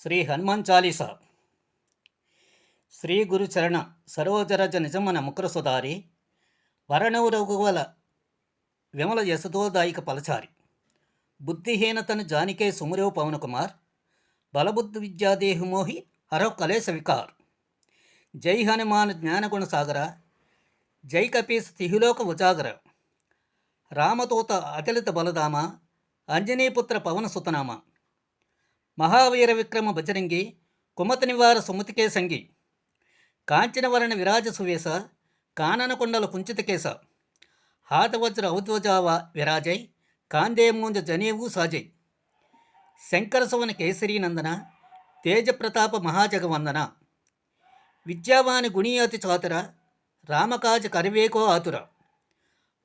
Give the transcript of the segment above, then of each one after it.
శ్రీ హనుమాన్ చాలీసా. శ్రీ గురు చరణ సరోజరజ నిజమన ముకుర సుధారి వరణవు రఘువల విమల యశదోదాయిక పలచారి బుద్ధిహీనతను జానికే సుమురేవు పవన్ కుమార్ బలబుద్ధి విద్యాదేహుమోహి హరవ్ కలేశ వికార్. జై హనుమాన్ జ్ఞానగుణ సాగర జై కపీస్ తిహిలోక ఉజాగర రామతోత అచలిత బలదామ అంజనీపుత్ర పవన సుతనామ మహావీర విక్రమ బజరంగి కుమత నివార సుమతికే సంగి కాంచనవరణ విరాజ సువేశ కాననకొండల కుంచితకేశ హాతవజ్ర ఔధ్వజావ విరాజై కాందేమూంజ జనేవు సాజై శంకరసువన కేసరీనందన తేజప్రతాప మహాజగవందన విద్యావాని గుణీయతి చాతుర రామకాజ కరివేకో ఆతుర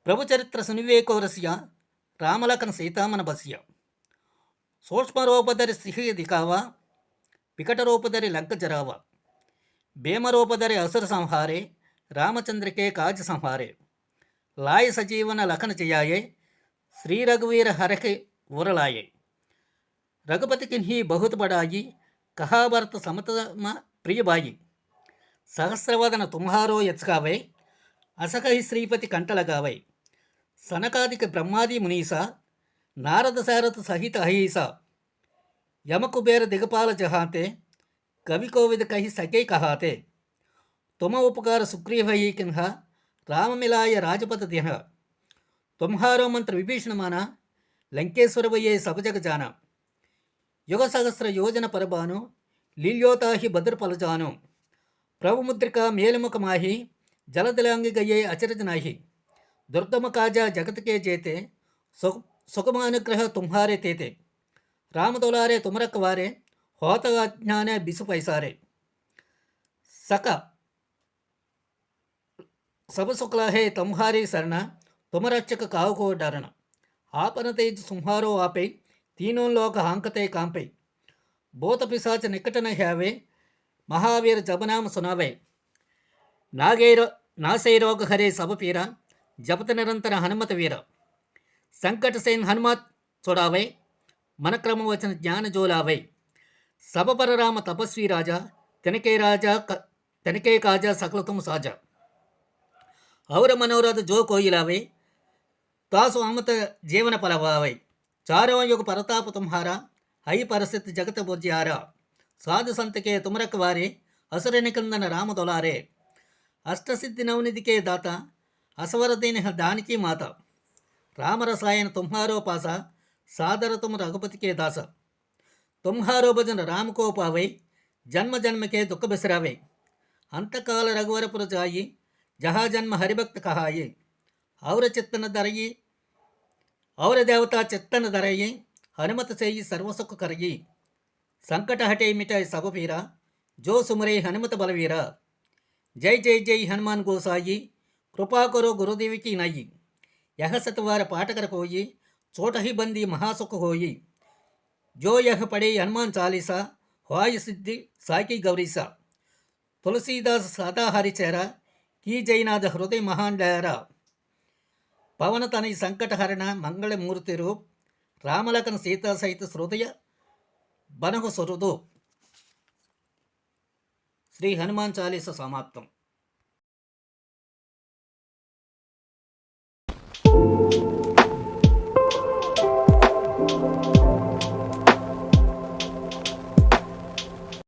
ప్రభుచరిత్ర సునివేకో రసియ రామలకన సీతామన బసియ సూక్ష్మరూపధరి సిహి దికావ వికటరూపధరి లంక జరావ భీమరూపధరి అసుర సంహారే రామచంద్రకే కాజ సంహారే లాయ సజీవన లఖన జయాయే శ్రీ రఘువీర హరకి ఊరలాయే రఘుపతి కిన్హి బహుత్ బడాయి కహాభరత సమతమ ప్రియబాయి సహస్రవదన తుమ్హారో యచ్కావై అసకహి శ్రీపతి కంటలగావై సనకాదిక బ్రహ్మాది మునీసా నారద సారథ సహిత అహీసా యమకుబేర దిగపాల జహాతే కవి కోవిద కహి సకే కహాతే తుమ ఉపకార సుగ్రీవహీ కిన్హ రామమిలాయ రాజపథ దిహ తుమ్హారో మంత్ర విభీషణమాన లంకేశ్వరవయ్యే సభజగ జాన యుగ సహస్ర యోజన పరబాను లీల్యోతాహి భద్రపలజాను ప్రభుముద్రిక మేలుముఖమాహి జలదలాంగిగయ్యే అచరజనాహి దుర్గమ కాజా జగతకే చేతే సుఖమానుగ్రహ తుమ్హారే తేతే రామదొలారే తుమరక్కవారే హోత అజ్ఞానే బిసు పైసారే సక సబ శుక్లహే తుమ్హారీ శరణ తుమరచ్చక కావుకో డరణ ఆపన తేజ్ సుంహారో ఆపై తీనోన్లోక హాంకతే కాంపై భూత పిశాచ నికటన హ్యావే మహావీర జపనామ సునావే నాశైరోగ హరే సభ పీర జపత నిరంతర హనుమత వీర సంకట సేన్ హనుమత్ చొడావై మనక్రమవచన జ్ఞాన జోలావై సభపర రామ తపస్వి రాజా తనకే కాజా సకలతుము సాజా ఔర మనోరథ జో కోయిలావై తాసు అమృత జీవన పలవావై చారవ యుగ పరతాప తుమ్హారా హై పరిస్థితి జగత బుజ్యారా సాధు సంతకే తుమరక్ వారే అసుర నికందన రామ దొలారే అష్టసిద్ధి నవనిధికే దాత అసవరదేని దానికి మాత రామరసాయన తుమ్హారో పాస సాదర తుమ రఘుపతికే దాస తుమ్హారో భజన రామకో పావై జన్మ జన్మకే దుఃఖ బిసరావై అంతకాల రఘువరపుర జాయి జహా జన్మ హరిభక్త కహాయి ఔర చిత్తన ధరయి ఔర దేవతా చిత్తన ధరయి హనుమత చేయి సర్వసుఖ కరయి సంకట హటే మిటాయి సభపీరా జో సుమరే హనుమత బలవీరా జై జై జై హనుమాన్ గోసాయి కృపాకరో గురుదేవికి నయ్యి యహ సతవార పాటకర కోయి చోటహి బంది మహాసుఖ హోయి జో యహ పడే హనుమాన్ చాలీసా హాయి సిద్ధి సాకి గౌరీసా తులసీదాస్ సదాహరి చేర కీ జైనాథ హృదయ మహాండార పవన తనై సంకటహరణ మంగళమూర్తి రూప్ రామలకన సీతా సహిత హృదయ బనహు స్వరుదు. శ్రీ హనుమాన్ చాలీస సమాప్తం.